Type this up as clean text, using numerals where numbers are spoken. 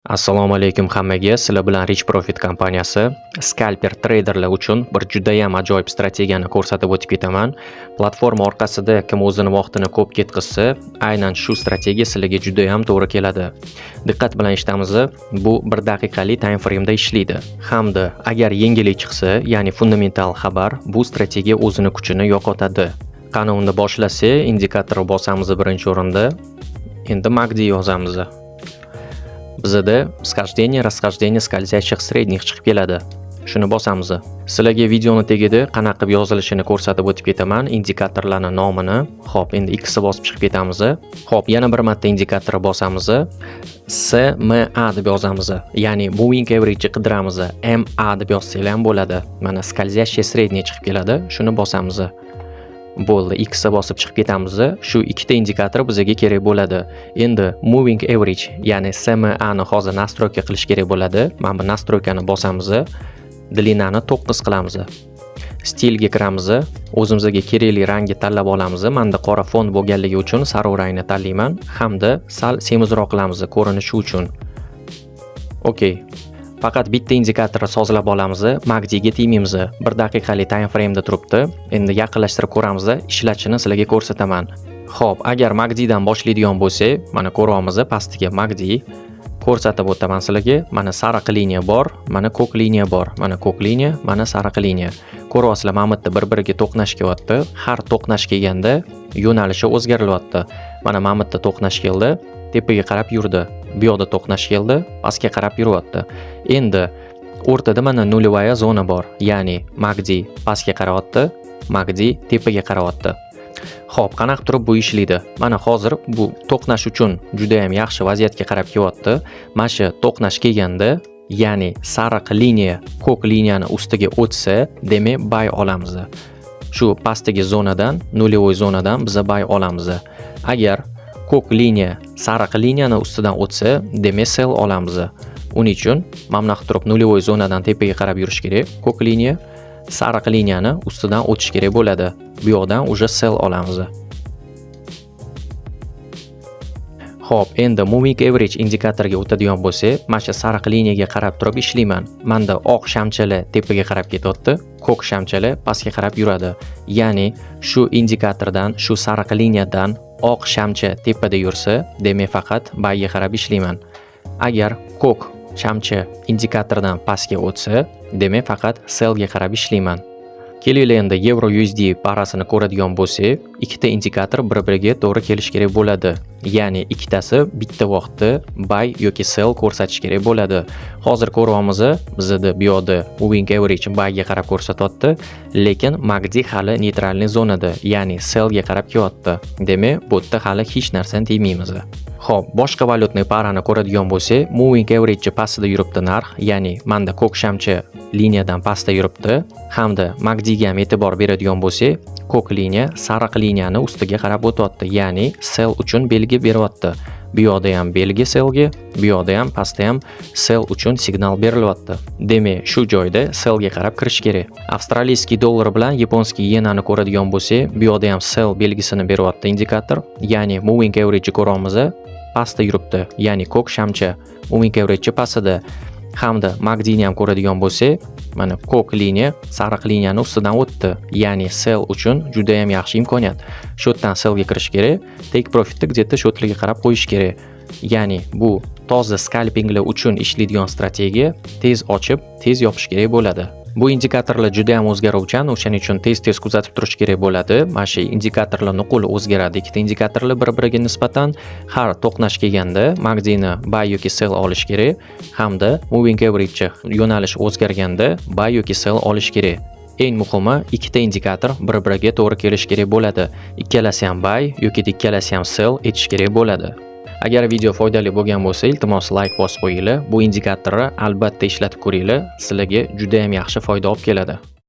Assalomu alaykum hammaga. Sizlar bilan Rich Profit kompaniyasi scalper traderlar uchun bir juda ham ajoyib strategiyani ko'rsatib o'tib ketaman. Platforma orqasida kim o'zini vaqtini ko'p ketkizsa, aynan shu strategiya sizlarga juda ham to'g'ri keladi. Diqqat bilan eshitamiz. Bu 1 daqiqalik time frame da ishlaydi. Hamda agar yengilik chiqsa, ya'ni fundamental xabar, bu strategiya o'zini kuchini yo'qotadi. Qani unda boshlasa, indikatorni bosamiz birinchi o'rinda. Endi MACD yozamiz. Bizda расхождение скользящих средних chiqib keladi. Shuni bosamiz. Sizlarga videoni tagida qanaqa qilib yozilishini ko'rsatib o'tib ketaman, indikatorlarning nomini. Xo'p, endi X bosib chiqib ketamiz. Xo'p, yana bir marta indikatorni bosamiz. SMA deb yozamiz. Ya'ni moving average qidiramiz. MA deb yozsanglar ham bo'ladi. Mana скользящий средний chiqib keladi. Shuni bosamiz. Bo'ldi, X bosib chiqib ketamiz. Shu ikkita indikator bizga kerak bo'ladi. Endi moving average, ya'ni SMA ni hozir настройка qilish kerak bo'ladi. Mana bu настройкani bosamiz. Длинani 9 qilamiz. Stilga kiramiz. O'zimizga kerakli rangni tanlab olamiz. Menda qora fon bo'lganligi uchun sariq rangni tanlayman hamda sal semizroq qilamiz ko'rinishi uchun. Okey. Faqat bitta indikatorni sozlab olamiz, MACD ga tegmaymiz. 1 daqiqalik time frame da turibdi. Endi yaqinlashtirib ko'ramiz, ishlatishini sizlarga ko'rsataman. Xo'p, agar MACD dan boshlaydigan bo'lsa, mana ko'ryapmiz, pastiga MACD ko'rsatib o'taman sizlarga. Mana sariq liniya bor, mana ko'k liniya bor. Mana ko'k liniya, mana sariq liniya. Ko'ryapsizlar, mana bu bir-biriga to'qnash kelyapti. Har to'qnash kelganda yo'nalishi o'zgarilyapti. Mana bu to'qnash keldi, tepaga qarab yurdi. Bu yoqda to'qnash keldi, pastga qarab yuryapti. Endi o'rtada mana nulevaya zona bor, ya'ni MACD pastga qarayapti, MACD tepaga qarayapti. Xo'p, qanaqa turib bu ishlaydi? Mana hozir bu to'qnash uchun juda ham yaxshi vaziyatga qarab kelyapti. Mana shu to'qnash kelganda, ya'ni sariq liniya ko'k liniyani ustiga o'tsa, demak buy olamiz. Shu pastdagi zonadan, nulevoy zonadan biz buy olamiz. Agar ko'k liniya sariq liniyani ustidan o'tsa, demak sell olamiz. Uning uchun mana bu turib nulevoy zonadan tepaga qarab yurish kerak. Ko'k liniya sariq liniyani ustidan o'tish kerak bo'ladi. Bu yoqdan уже sell olamiz. Xo'p, endi moving average indikatorga o'tadigan bo'lsa, mana shu sariq liniyaga qarab turib ishlayman. Menda oq shamchalar tepaga qarab ketyapti, ko'k shamchalar pastga qarab yuradi. Ya'ni shu indikatordan, shu sariq liniyadan oq shamcha tepada yursa, demak faqat buyga qarab ishlayman. Agar ko'k shamcha indikatordan pastga o'tsa, demak faqat sellga qarab ishlayman. Kelinglar endi Euro USD parasini ko'radigan bo'lsak, ikkita indikator bir-biriga to'g'ri kelish kerak bo'ladi. Ya'ni ikkitasi bitta vaqtda buy yoki sell ko'rsatish kerak bo'ladi. Hozir ko'ryapmiz, bizda bu yoqda moving average buy ga qarab ko'rsatyapti, lekin MACD hali neytralniy zonada, ya'ni sell ga qarab kelyapti. Demak, bu yerda hali hech narsani tegmaymiz. Xo'p, boshqa valyutni parani ko'radigan bo'lsak, moving average pastda yuribdi narx, ya'ni menda ko'k shamcha liniyadan pastda yuribdi, hamda MACD ga ham e'tibor beradigan bo'lsak, ko'k liniya sariq liniyani ustiga qarab o'tyapti, ya'ni sell uchun belgi beryapti. Bu yoqda ham belgi sellga, bu yoqda ham pastda ham sell uchun signal berilyapti. Demak, shu joyda sellga qarab kirish kerak. Avstraliyskiy dollar bilan yaponskiy yenani ko'radigan bo'lsak, bu yoqda ham sell belgisini beryapti indikator, ya'ni moving average ko'ramiz, pastda yuribdi, ya'ni ko'k shamcha moving average pastida. Hamda MACD ni ham ko'radigan bo'lsak, mana ko'k liniya sariq liniyani ustidan o'tdi, ya'ni sell uchun juda ham yaxshi imkoniyat. Shu yerdan sellga kirish kerak, take profitni где-то shu yerga qarab qo'yish kerak. Ya'ni bu toza scalpinglar uchun ishlaydigan strategiya, tez ochib, tez yopish kerak bo'ladi. Bu indikatorlar juda ham o'zgaruvchan, o'shaning uchun tez-tez kuzatib turish kerak bo'ladi. Mana shu indikatorlar nuqul o'zgaradi. Ikkita indikatorlar bir-biriga nisbatan har to'qnash kelganda MACD ni buy yoki sell olish kerak, hamda moving average yo'nalish o'zgarganda buy yoki sell olish kerak. Eng muhimi, ikkita indikator bir-biriga to'g'ri kelish kerak bo'ladi. Ikkalasi ham buy yoki ikkalasi ham sell etish kerak bo'ladi. Agar video foydali bo'lgan bo'lsa, iltimos like bosib qo'yinglar. Bu indikatorni albatta ishlatib ko'ringlar. Sizlarga juda ham yaxshi foyda olib keladi.